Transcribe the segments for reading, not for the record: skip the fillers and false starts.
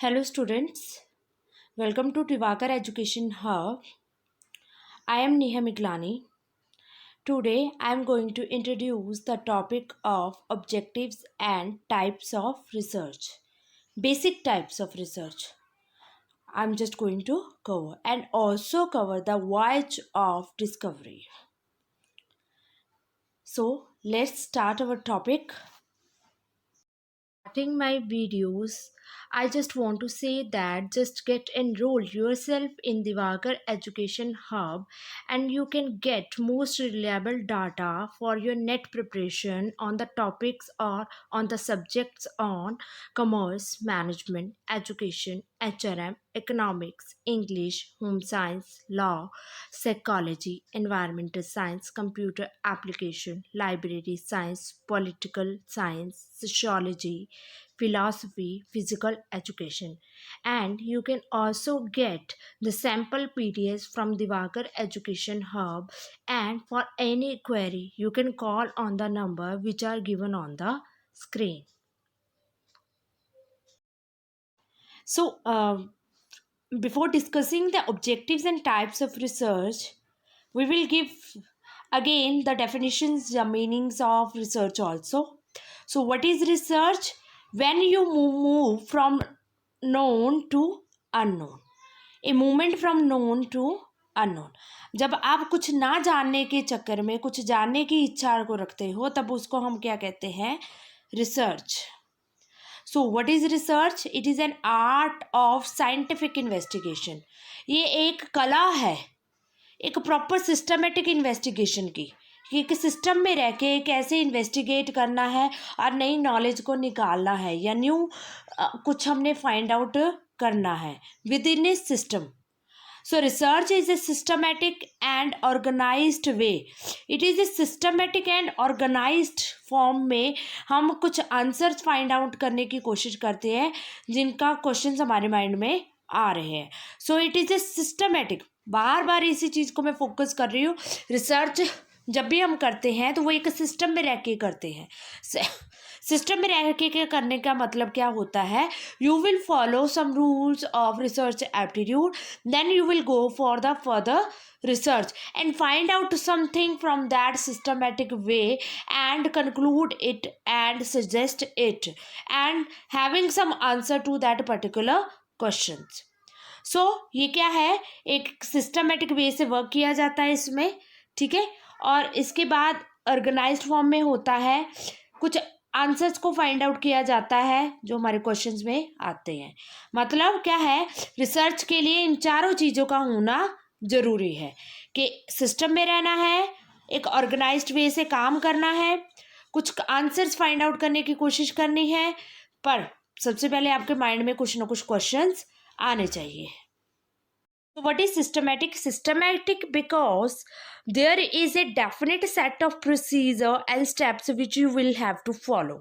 Hello students, welcome to Divakar Education Hub. I am Neha Miglani. Today I am going to introduce the topic of objectives and types of research. Basic types of research. I'm just going to cover and also cover the voyage of discovery. So let's start our topic. Starting my videos, I just want to say that just get enrolled yourself in the Divakar Education Hub and you can get most reliable data for your net preparation on the topics or on the subjects on commerce, management, education, HRM, economics, English, home science, law, psychology, environmental science, computer application, library science, political science, sociology, philosophy, physical education. And you can also get the sample PDFs from Divakar Education Hub. And for any query, you can call on the number which are given on the screen. So, before discussing the objectives and types of research, we will give again the definitions, the meanings of research also. So, what is research? When you move from known to unknown, a movement from known to unknown. जब आप कुछ ना जानने के चक्कर में कुछ जानने की इच्छा को रखते हो तब उसको हम क्या कहते हैं? Research. So what is research? It is an art of scientific investigation. ये एक कला है, एक प्रॉपर सिस्टमेटिक इन्वेस्टिगेशन की, कि एक सिस्टम में रह के कैसे इन्वेस्टिगेट करना है और नई नॉलेज को निकालना है या न्यू कुछ हमने फाइंड आउट करना है with in A system. So research is a systematic and organized way. It is a systematic and organized form में हम कुछ आंसर्स फाइंड आउट करने की कोशिश करते हैं जिनका क्वेश्चन हमारे माइंड में आ रहे हैं. So it is a systematic. बार बार इसी चीज़ को मैं फोकस कर रही हूँ. रिसर्च जब भी हम करते हैं तो वो एक सिस्टम में रह के करते हैं. सिस्टम में रह के करने का मतलब क्या होता है? You will follow some rules of research aptitude, then you will go for the further research and find out something from that systematic way and conclude it and suggest it and having some answer to that particular questions. So ये क्या है? एक systematic way से work किया जाता है इसमें, ठीक है. और इसके बाद ऑर्गेनाइज्ड फॉर्म में होता है, कुछ आंसर्स को फाइंड आउट किया जाता है जो हमारे क्वेश्चंस में आते हैं. मतलब क्या है? रिसर्च के लिए इन चारों चीज़ों का होना ज़रूरी है कि सिस्टम में रहना है, एक ऑर्गेनाइज्ड वे से काम करना है, कुछ आंसर्स फाइंड आउट करने की कोशिश करनी है, पर सबसे पहले आपके माइंड में कुछ ना कुछ क्वेश्चंस आने चाहिए. So what is systematic? Systematic because there is a definite set of procedure and steps which you will have to follow.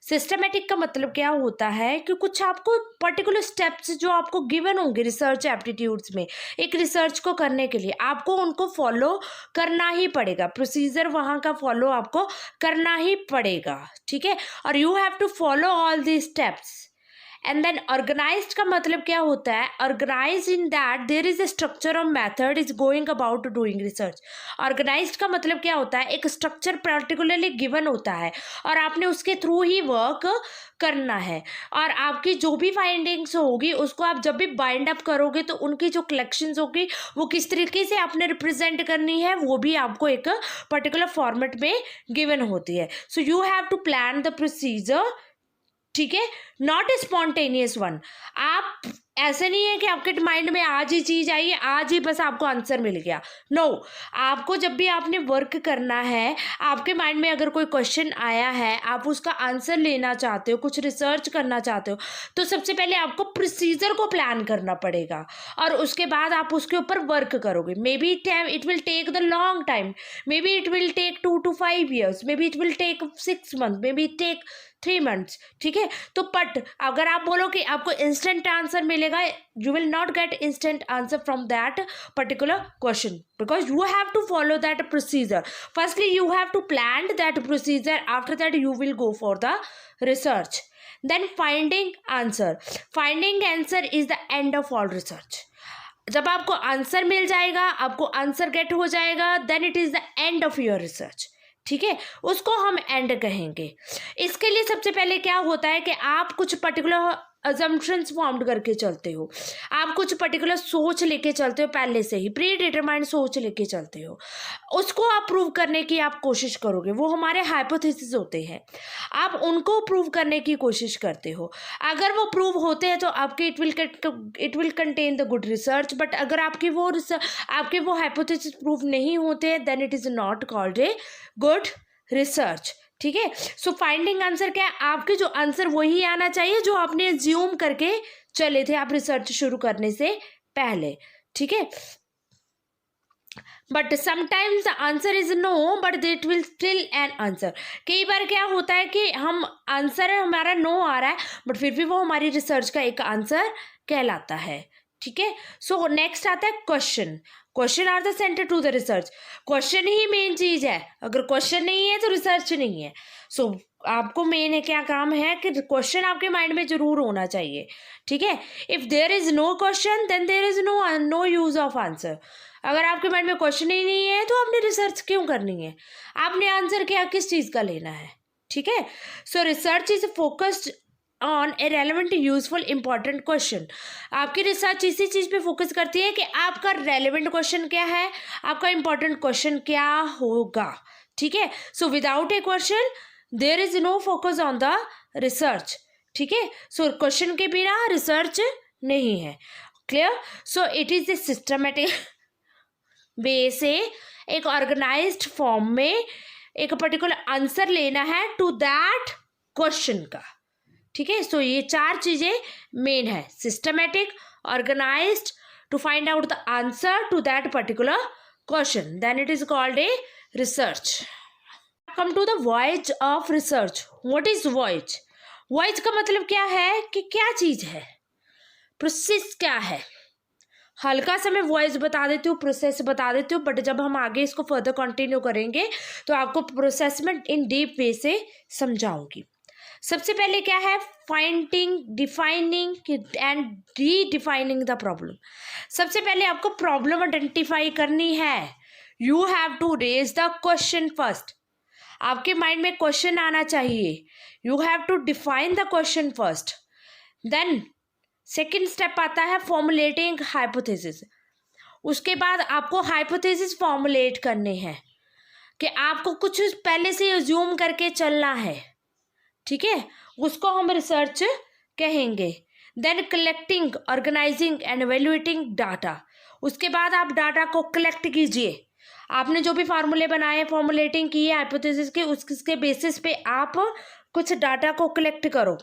Systematic का मतलब क्या होता है कि कुछ आपको पर्टिकुलर स्टेप्स जो आपको गिवन होंगे रिसर्च एप्टीट्यूड्स में, एक रिसर्च को करने के लिए आपको उनको फॉलो करना ही पड़ेगा. प्रोसीजर वहाँ का फॉलो आपको करना ही पड़ेगा, ठीक है. और you have to follow all the steps. And then organized का मतलब क्या होता है? Organize in that there is a structure of method is going about doing research. Organized का मतलब क्या होता है? एक स्ट्रक्चर पर्टिकुलरली गिवन होता है और आपने उसके थ्रू ही वर्क करना है और आपकी जो भी फाइंडिंग्स होगी उसको आप जब भी बाइंड अप करोगे तो उनकी जो कलेक्शंस होगी वो किस तरीके से आपने रिप्रेजेंट करनी है वो भी आपको एक पर्टिकुलर फॉर्मेट में गिवन होती है. So you have to plan the procedure, ठीक है, नॉट ए स्पॉन्टेनियस वन. आप ऐसे नहीं है कि आपके माइंड में आज ही चीज़ आई है, आज ही बस आपको आंसर मिल गया. नो, आपको जब भी आपने वर्क करना है, आपके माइंड में अगर कोई क्वेश्चन आया है, आप उसका आंसर लेना चाहते हो, कुछ रिसर्च करना चाहते हो, तो सबसे पहले आपको प्रोसीजर को प्लान करना पड़ेगा और उसके बाद आप उसके ऊपर वर्क करोगे. Maybe it will take the long time, maybe it will take 2 to 5 years, maybe it will take 6 months, maybe take 3 months, ठीक है. तो बट अगर आप बोलो कि आपको इंस्टेंट आंसर मिलेगा, you will not get instant answer from that particular question because you have to follow that procedure. Firstly you have to plan that procedure, after that you will go for the research. Then finding answer, finding answer is the end of all research. जब आपको answer मिल जाएगा, आपको answer get हो जाएगा, then it is the end of your research. ठीक है, उसको हम एंड कहेंगे। इसके लिए सबसे पहले क्या होता है कि आप कुछ पर्टिकुलर अजम्पशंस फॉर्म्ड करके चलते हो, आप कुछ पर्टिकुलर सोच लेके चलते हो, पहले से ही प्री डिटरमाइंड सोच लेके चलते हो, उसको आप प्रूव करने की आप कोशिश करोगे। वो हमारे हाइपोथेसिस होते हैं, आप उनको प्रूव करने की कोशिश करते हो। अगर वो प्रूव होते हैं तो आपके it will contain the good research, but अगर आपके वो हाइपोथेसिस प्रूव नहीं होते हैं, then it is not called a good research. ठीक है, सो फाइंडिंग आंसर क्या है, आपके जो आंसर वही आना चाहिए जो आपने ज्यूम करके चले थे आप रिसर्च शुरू करने से पहले। ठीक है, but sometimes the answer is no but it will still an answer. कई बार क्या होता है कि हम आंसर हमारा नो आ रहा है, बट फिर भी वो हमारी रिसर्च का एक आंसर कहलाता है। ठीक है, सो नेक्स्ट आता है question. Question are the center to the research. Question ही मेन चीज है, अगर क्वेश्चन नहीं है तो रिसर्च नहीं है। सो आपको मेन है क्या काम है कि क्वेश्चन आपके माइंड में जरूर होना चाहिए। ठीक है, if there is no question then there is no use of answer. अगर आपके माइंड में क्वेश्चन ही नहीं है तो आपने रिसर्च क्यों करनी है, आपने आंसर क्या किस चीज का लेना है। ठीक है, सो research is focused on A relevant useful important question. आपकी रिसर्च इसी चीज पे फोकस करती है कि आपका रेलेवेंट क्वेश्चन क्या है, आपका इंपॉर्टेंट क्वेश्चन क्या होगा। ठीक है, so without a question there is no focus on the research. ठीक है, सो क्वेश्चन के बिना रिसर्च नहीं है। Clear, so it is a systematic way से एक ऑर्गेनाइज्ड फॉर्म में एक पर्टिकुलर आंसर लेना है टू दैट क्वेश्चन का। ठीक है, सो ये चार चीजें मेन है, systematic, organized, to find out the answer to that particular question, then it is called a research. Come to the voyage of research. What is voyage? Voyage का मतलब क्या है कि क्या चीज है, प्रोसेस क्या है। हल्का सा मैं वॉइस बता देती हूँ, प्रोसेस बता देती हूँ, बट जब हम आगे इसको फर्दर कंटिन्यू करेंगे तो आपको प्रोसेस में इन डीप वे से समझाऊंगी। सबसे पहले क्या है, finding, defining and redefining the problem. सबसे पहले आपको प्रॉब्लम आइडेंटिफाई करनी है। You have to raise the question first. आपके माइंड में क्वेश्चन आना चाहिए। You have to define the question first, then second step आता है फॉर्मुलेटिंग हाइपोथेसिस। उसके बाद आपको हाइपोथेसिस फॉर्मुलेट करने हैं कि आपको कुछ पहले से अज्यूम करके चलना है। ठीक है, उसको हम रिसर्च कहेंगे। Then collecting, organizing and evaluating data. उसके बाद आप डाटा को कलेक्ट कीजिए। आपने जो भी फार्मूले बनाए, फॉर्मुलेटिंग की है हाइपोथेसिस के, उसके बेसिस पे आप कुछ डाटा को कलेक्ट करो।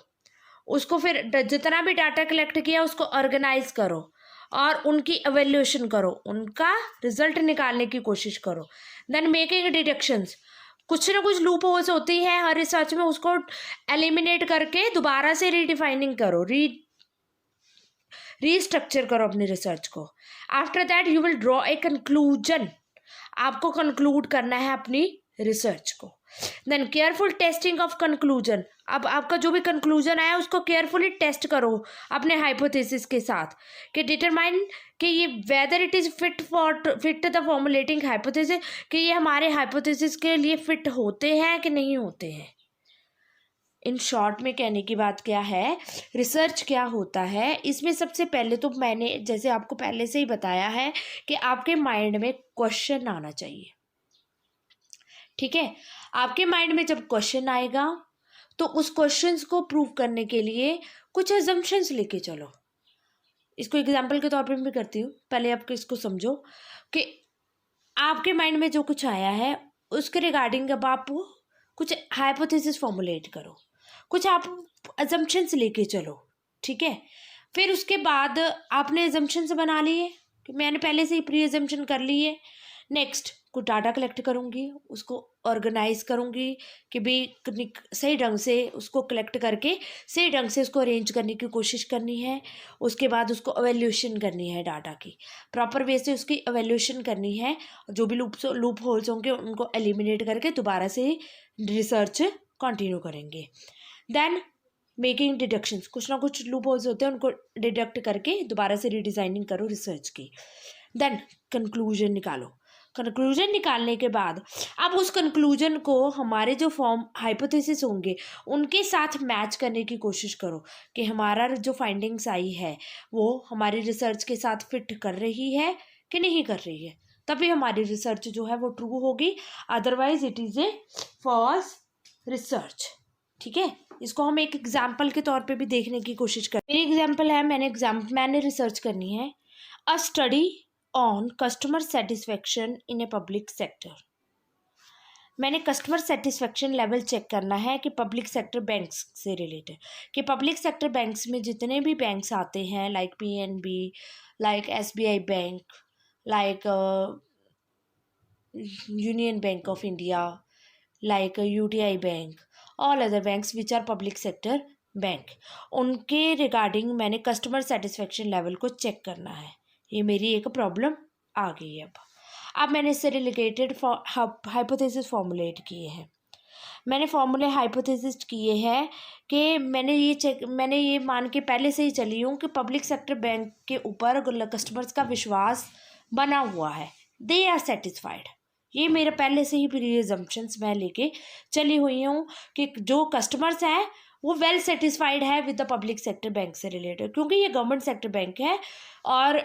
उसको फिर जितना भी डाटा कलेक्ट किया उसको ऑर्गेनाइज करो और उनकी एवेल्यूएशन करो, उनका रिजल्ट निकालने की कोशिश करो। Then making deductions. कुछ ना कुछ लूप होल्स होती है हर रिसर्च में, उसको एलिमिनेट करके दोबारा से रीडिफाइनिंग करो, रीस्ट्रक्चर करो अपनी रिसर्च को। After that you will draw a conclusion. आपको कंक्लूड करना है अपनी रिसर्च को। Then careful testing of conclusion. अब आपका जो भी कंक्लूजन आया उसको केयरफुली टेस्ट करो अपने हाइपोथेसिस के साथ कि डिटरमाइन कि ये whether it is fit the formulating hypothesis, कि ये हमारे हाइपोथेसिस के लिए फिट होते हैं कि नहीं होते हैं। इन शॉर्ट में कहने की बात क्या है, रिसर्च क्या होता है, इसमें सबसे पहले तो मैंने जैसे आपको पहले से ही बताया है कि आपके माइंड में क्वेश्चन आना चाहिए। ठीक है, आपके माइंड में जब क्वेश्चन आएगा तो उस क्वेश्चंस को प्रूव करने के लिए कुछ अजम्पशंस लेके चलो। इसको एग्जांपल के तौर पे मैं करती हूँ, पहले आप इसको समझो कि आपके माइंड में जो कुछ आया है उसके रिगार्डिंग अब आप कुछ हाइपोथेसिस फॉर्मुलेट करो, कुछ आप अजम्पशंस लेके चलो। ठीक है, फिर उसके बाद आपने अजम्पशंस बना लिए कि मैंने पहले से ही प्री अजम्पशन कर ली है। नेक्स्ट कुछ डाटा कलेक्ट करूँगी, उसको ऑर्गेनाइज करूँगी कि भाई सही ढंग से उसको कलेक्ट करके सही ढंग से उसको अरेंज करने की कोशिश करनी है। उसके बाद उसको एवेल्यूशन करनी है, डाटा की प्रॉपर वे से उसकी एवेल्यूशन करनी है। जो भी लूप होल्स होंगे उनको एलिमिनेट करके दोबारा से रिसर्च कंटिन्यू करेंगे। देन मेकिंग डिडक्शंस, कुछ ना कुछ लूप होल्स होते हैं, उनको डिडक्ट करके दोबारा से रीडिज़ाइनिंग करो रिसर्च की। देन कंक्लूजन निकालो। कंक्लूजन निकालने के बाद अब उस कंक्लूजन को हमारे जो फॉर्म हाइपोथेसिस होंगे उनके साथ मैच करने की कोशिश करो कि हमारा जो फाइंडिंग्स आई है वो हमारी रिसर्च के साथ फिट कर रही है कि नहीं कर रही है, तभी हमारी रिसर्च जो है वो ट्रू होगी, otherwise it is a false research. ठीक है, इसको हम एक एग्जाम्पल के तौर पे भी देखने की कोशिश करें। मेरी एग्जाम्पल है, मैंने रिसर्च करनी है अ study on customer satisfaction in a public sector. मैंने कस्टमर सेटिस्फेक्शन लेवल चेक करना है कि पब्लिक सेक्टर बैंक्स से रिलेटेड, कि पब्लिक सेक्टर बैंक्स में जितने भी बैंक्स आते हैं like PNB, like SBI bank, like union bank of India, like a UTI bank, all other banks which are public sector bank, उनके रिगार्डिंग मैंने customer satisfaction level को check करना है। ये मेरी एक प्रॉब्लम आ गई है। अब मैंने इससे रिलेटेड हाइपोथेसिस फॉर्मुलेट किए हैं। मैंने फॉर्मूले हाइपोथेसिस किए हैं कि मैंने ये मान के पहले से ही चली हूँ कि पब्लिक सेक्टर बैंक के ऊपर कस्टमर्स का विश्वास बना हुआ है, दे आर सेटिस्फाइड। ये मेरे पहले से ही प्री अजम्पशंस मैं लेके चली हुई हूँ कि जो कस्टमर्स हैं वो वेल सेटिस्फाइड है with the public sector bank से रिलेटेड, क्योंकि ये गवर्नमेंट सेक्टर बैंक है और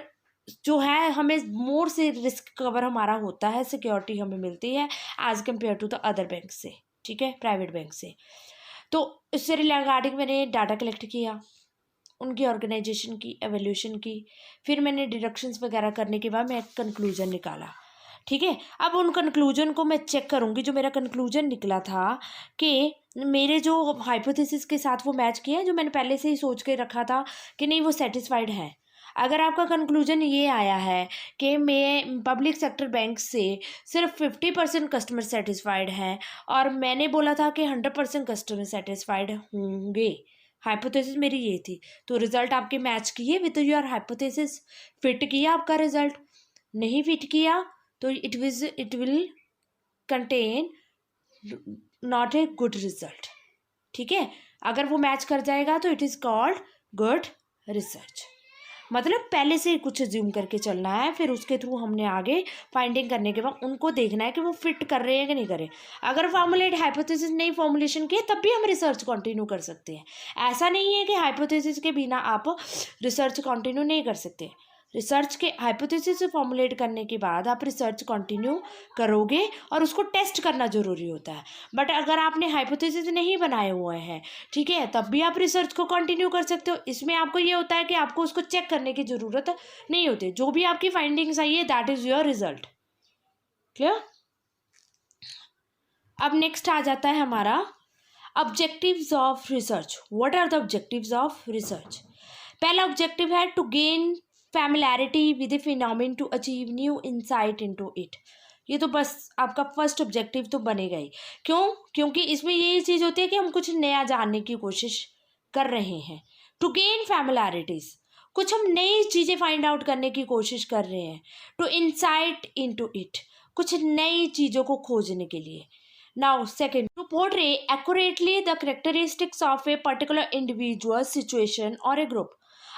जो है हमें मोर से रिस्क कवर हमारा होता है, सिक्योरिटी हमें मिलती है as compare to the other bank से। ठीक है, प्राइवेट बैंक से। तो इससे रिगार्डिंग मैंने डाटा कलेक्ट किया, उनकी ऑर्गेनाइजेशन की एवोल्यूशन की, फिर मैंने डिडक्शंस वगैरह करने के बाद मैं कंक्लूजन निकाला। ठीक है, अब उन कंक्लूजन को मैं चेक करूँगी। जो मेरा कंक्लूजन निकला था कि मेरे जो हाइपोथेसिस के साथ वो मैच किया है, जो मैंने पहले से ही सोच के रखा था कि नहीं वो सेटिस्फाइड है। अगर आपका कंक्लूजन ये आया है कि मैं पब्लिक सेक्टर बैंक से सिर्फ 50% कस्टमर सेटिस्फाइड हैं और मैंने बोला था कि 100% कस्टमर सेटिस्फाइड होंगे, हाइपोथेसिस मेरी ये थी, तो रिजल्ट आपके मैच किए विद योर हाइपोथेसिस, फिट किया आपका रिजल्ट। नहीं फिट किया तो it will contain not a good result. ठीक है, अगर वो मैच कर जाएगा तो it is called good research. मतलब पहले से ही कुछ अज्यूम करके चलना है, फिर उसके थ्रू हमने आगे फाइंडिंग करने के बाद उनको देखना है कि वो फिट कर रहे हैं कि नहीं कर रहे। अगर फॉर्मुलेट हाइपोथेसिस नहीं फॉर्मुलेशन किए तब भी हम रिसर्च कंटिन्यू कर सकते हैं। ऐसा नहीं है कि हाइपोथेसिस के बिना आप रिसर्च कंटिन्यू नहीं कर सकते। रिसर्च के हाइपोथेसिस फॉर्मुलेट करने के बाद आप रिसर्च कंटिन्यू करोगे और उसको टेस्ट करना ज़रूरी होता है। बट अगर आपने हाइपोथेसिस नहीं बनाए हुए हैं, ठीक है, तब भी आप रिसर्च को कंटिन्यू कर सकते हो। इसमें आपको ये होता है कि आपको उसको चेक करने की ज़रूरत नहीं होती, जो भी आपकी फाइंडिंग्स आई है that is your result. Clear? अब नेक्स्ट आ जाता है हमारा objectives of research. What are the objectives of research? पहला ऑब्जेक्टिव है to gain familiarity with the phenomenon to achieve new insight into it। ये तो बस आपका फर्स्ट ऑब्जेक्टिव तो बनेगा ही। क्यों? क्योंकि इसमें यही चीज़ होती है कि हम कुछ नया जानने की कोशिश कर रहे हैं। टू गेन फैमिलैरिटीज, कुछ हम नई चीज़ें फाइंड आउट करने की कोशिश कर रहे हैं। टू इंसाइट इनटू इट, कुछ नई चीज़ों को खोजने के लिए। Now second, to portray accurately the characteristics of a particular individual situation और ए ग्रुप।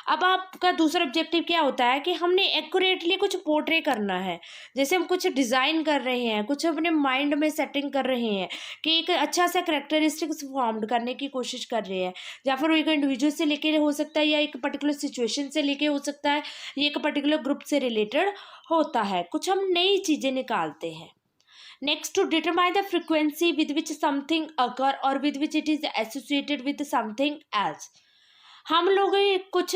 अब आपका दूसरा ऑब्जेक्टिव क्या होता है कि हमने एक्यूरेटली कुछ पोर्ट्रे करना है। जैसे हम कुछ डिज़ाइन कर रहे हैं, कुछ अपने माइंड में सेटिंग कर रहे हैं कि एक अच्छा सा करेक्टरिस्टिक्स फॉर्म करने की कोशिश कर रहे हैं, या फिर एक इंडिविजुअल से लेके हो सकता है, या एक पर्टिकुलर सिचुएशन से लेके हो सकता है, ये एक पर्टिकुलर ग्रुप से रिलेटेड होता है। कुछ हम नई चीज़ें निकालते हैं। Next, to determine the frequency with which something occur or with which it is associated with something else. हम लोग कुछ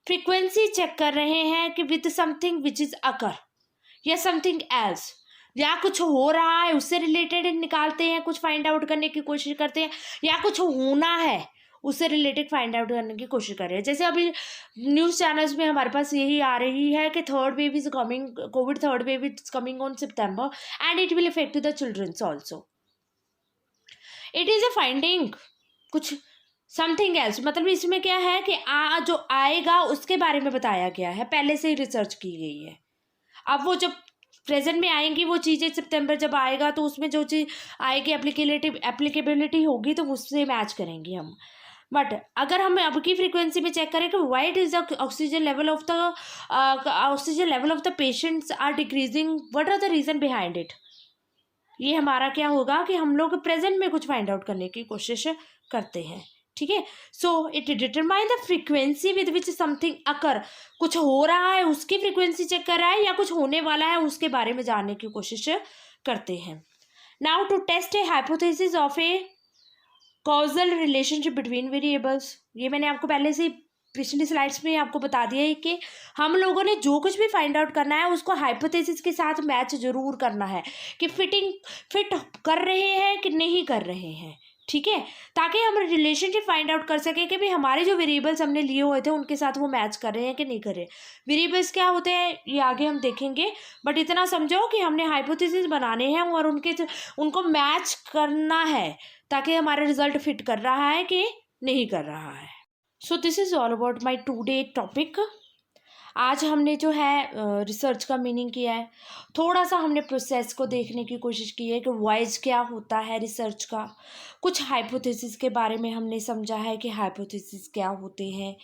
फ्रीक्वेंसी चेक कर रहे हैं कि with something which is occur या समथिंग एल्स, या कुछ हो रहा है उससे रिलेटेड निकालते हैं, कुछ फाइंड आउट करने की कोशिश करते हैं, या कुछ होना है उससे रिलेटेड फाइंड आउट करने की कोशिश कर रहे हैं। जैसे अभी न्यूज़ चैनल्स में हमारे पास यही आ रही है कि third wave is coming, Covid third wave is coming on September and it will affect the childrens also. It is a finding कुछ समथिंग एल्स, मतलब इसमें क्या है कि जो आएगा उसके बारे में बताया गया है, पहले से ही रिसर्च की गई है। अब वो जब प्रेजेंट में आएंगी वो चीज़ें, सितंबर जब आएगा तो उसमें जो चीज़ आएगी एप्लीकेबिलिटी होगी तो उससे मैच करेंगे हम। बट अगर हम अब की फ्रीक्वेंसी में चेक करें कि why is the oxygen level of the patients are decreasing, what are the reason behind it, ये हमारा क्या होगा कि हम लोग प्रेजेंट में कुछ फाइंड आउट करने की कोशिश करते हैं। ठीक है, so it determine the frequency with which something occur, कुछ हो रहा है उसकी फ्रीक्वेंसी चेक कर रहा है या कुछ होने वाला है उसके बारे में जानने की कोशिश करते हैं। Now to test a hypothesis of a causal relationship between variables, ये मैंने आपको पहले से पिछली स्लाइड्स में आपको बता दिया है कि हम लोगों ने जो कुछ भी फाइंड आउट करना है उसको हाइपोथेसिस के साथ मैच जरूर करना है कि फिट कर रहे हैं कि नहीं कर रहे हैं। ठीक है, ताकि हम रिलेशनशिप फाइंड आउट कर सके कि भाई हमारे जो वेरिएबल्स हमने लिए हुए थे उनके साथ वो मैच कर रहे हैं कि नहीं कर रहे। वेरिएबल्स क्या होते हैं ये आगे हम देखेंगे, बट इतना समझो कि हमने हाइपोथेसिस बनाने हैं और उनको मैच करना है ताकि हमारा रिजल्ट फिट कर रहा है कि नहीं कर रहा है। So this is all about my today topic. आज हमने जो है रिसर्च का मीनिंग किया है, थोड़ा सा हमने प्रोसेस को देखने की कोशिश की है कि वाइज क्या होता है रिसर्च का, कुछ हाइपोथेसिस के बारे में हमने समझा है कि हाइपोथेसिस क्या होते हैं,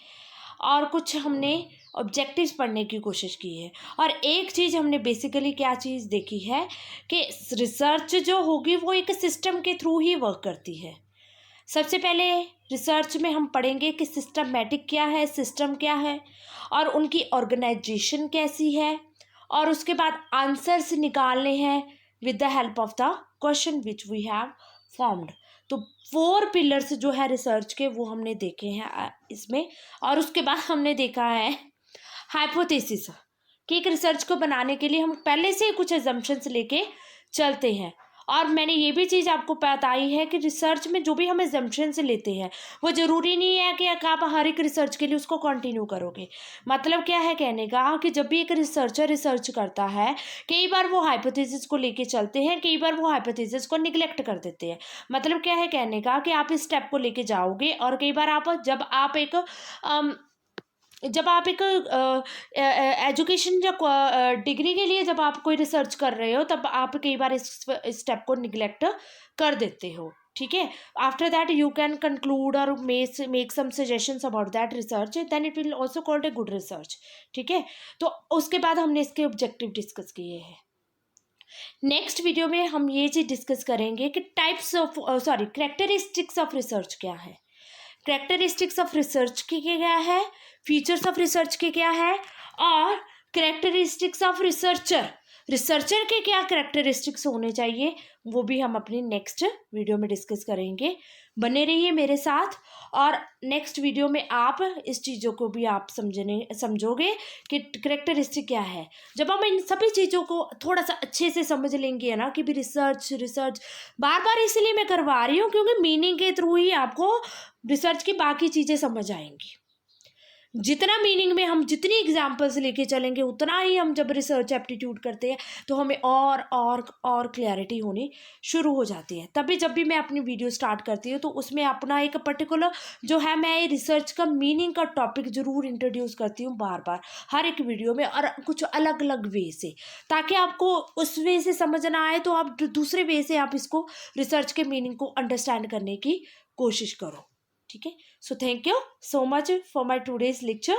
और कुछ हमने ऑब्जेक्टिव्स पढ़ने की कोशिश की है। और एक चीज़ हमने बेसिकली क्या चीज़ देखी है कि रिसर्च जो होगी वो एक सिस्टम के थ्रू ही वर्क करती है। सबसे पहले रिसर्च में हम पढ़ेंगे कि सिस्टमैटिक क्या है, सिस्टम क्या है, और उनकी ऑर्गेनाइजेशन कैसी है, और उसके बाद आंसर्स निकालने हैं with the help of the question which we have formed. तो 4 पिलर्स जो है रिसर्च के वो हमने देखे हैं इसमें। और उसके बाद हमने देखा है हाइपोथेसिस कि एक रिसर्च को बनाने के लिए हम पहले से कुछ एजम्पशंस लेके चलते हैं। और मैंने ये भी चीज़ आपको बताई है कि रिसर्च में जो भी हम एजम्पशंस लेते हैं वो ज़रूरी नहीं है कि आप हर एक रिसर्च के लिए उसको कंटिन्यू करोगे। मतलब क्या है कहने का कि जब भी एक रिसर्चर रिसर्च करता है, कई बार वो हाइपोथेसिस को लेके चलते हैं, कई बार वो हाइपोथेसिस को निगलेक्ट कर देते हैं। मतलब क्या है कहने का कि आप इस स्टेप को लेके जाओगे, और कई बार जब आप एक एजुकेशन या डिग्री के लिए जब आप कोई रिसर्च कर रहे हो तब आप कई बार इस स्टेप को निगलेक्ट कर देते हो। ठीक है, after that you can conclude और make some suggestions about that research, then it will also called a good research. ठीक है, तो उसके बाद हमने इसके ऑब्जेक्टिव डिस्कस किए हैं। नेक्स्ट वीडियो में हम ये चीज़ डिस्कस करेंगे कि कैरेक्टरिस्टिक्स ऑफ रिसर्च क्या है, कैरेक्टरिस्टिक्स ऑफ रिसर्च के क्या है, फीचर्स ऑफ रिसर्च के क्या है, और कैरेक्टरिस्टिक्स ऑफ रिसर्चर के क्या कैरेक्टरिस्टिक्स होने चाहिए, वो भी हम अपनी नेक्स्ट वीडियो में डिस्कस करेंगे। बने रहिए मेरे साथ, और नेक्स्ट वीडियो में आप इस चीज़ों को भी आप समझोगे कि कैरेक्टरिस्टिक क्या है। जब हम इन सभी चीज़ों को थोड़ा सा अच्छे से समझ लेंगे ना कि भी रिसर्च बार बार इसलिए मैं करवा रही हूँ क्योंकि मीनिंग के थ्रू ही आपको रिसर्च की बाकी चीज़ें समझ आएंगी। जितना मीनिंग में हम जितनी एग्जाम्पल्स लेके चलेंगे उतना ही हम जब रिसर्च एप्टीट्यूड करते हैं तो हमें और क्लैरिटी होनी शुरू हो जाती है। तभी जब भी मैं अपनी वीडियो स्टार्ट करती हूँ तो उसमें अपना एक पर्टिकुलर जो है मैं रिसर्च का मीनिंग का टॉपिक ज़रूर इंट्रोड्यूस करती हूँ बार बार हर एक वीडियो में, और कुछ अलग अलग वे से, ताकि आपको उस वे से समझ ना आए तो आप दूसरे वे से आप इसको रिसर्च के मीनिंग को अंडरस्टैंड करने की कोशिश करो। ठीक है, so thank you so much for my today's lecture.